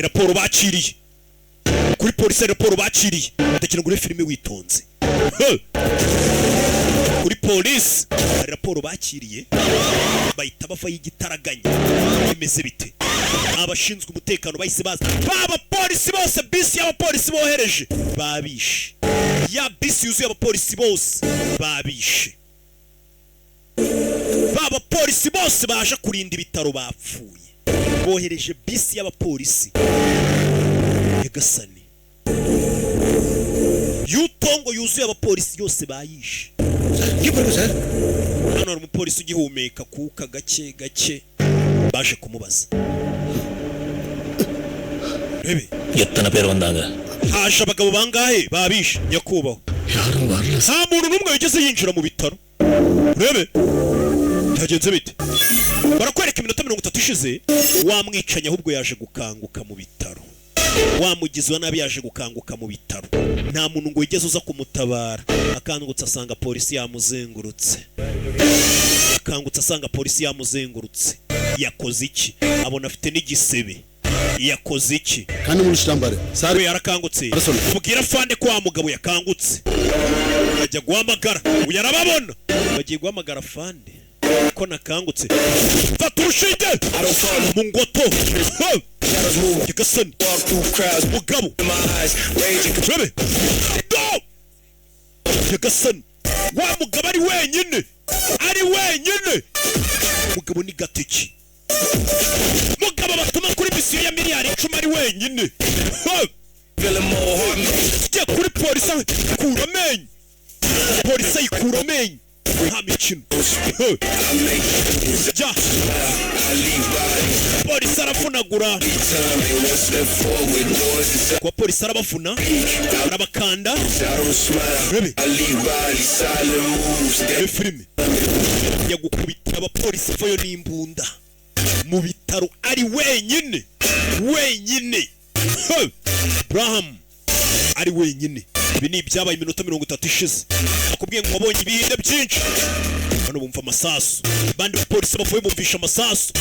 hari raporo bakiriye kuri polisi, hari raporo bakiriye. Ndakira ngure filime witonze. Kuri polisi hari raporo bakiriye, bahita bava y'igitaraganya. Bimeze bite? Abashinzwe umutekano bahise baza, baba polisi bose, bisi y'abapolisi bohereje babishe, ya bisi yuzuye abapolisi bose babishe, baba polisi bose baje kurinda ibitaro bapfuye, bohereje bisi y'abapolisi. Nyagasani, yutongo yuzuye abapolisi yose bayishe. Hano hari umupolisi ugihumeka kuka gake gake, baje kumubaza. Rebe, ಎತ್ತನ ಪೇರು ಬಂದಾಗ haje abagabo bangahe babishe nyakubahwa? Nta muntu n'umwe wigeze yinjira mu bitaro. Rebe, byagenze bite? Barakwereka iminota 30 ishize wamwicanye ahubwo yaje gukanguka mu bitaro, wamugize wa nabi yaje gukanguka mu bitaro. Nta muntu ngo yigeze uza kumutabara. Akangutse asanga polisi yamuzengurutse, akangutse asanga polisi yamuzengurutse. Yakoze iki? Abona afite n'igisebe. Yakoze iki? Kandi muri shambare sare yarakangutse. Mubwira fande ko wa mugabo yakangutse, ajya guhamagara. Uyarababona bagiye guhamagara fande ko nakangutse. Fata urushinge mu ngoto. Nyagasani, mugabo Rebe, Nyagasani, wa mugabo ari wenyine, ari wenyine. Mugabo ni gatiki, mugabo batuma kuri misiyo ya miliyari 10 ari wenyine. Jya kuri polisi kura amenyo, polisi ayikura amenyo, nta mikino. Jya polisi aravunagura, kwa polisi arabavuna, arabakanda. Rebe, filime yagukubitira abapolisi vayo n'imbunda mu bitaro ari wenyine, wenyine. Abraham ari wenyine. Ibi ni ibyabaye iminota 30 ishize. Akubwiye ngo wabonye ibihinde byinshi. Hano bumva amasasu, bandi polisi bavuye bumvisha amasasu.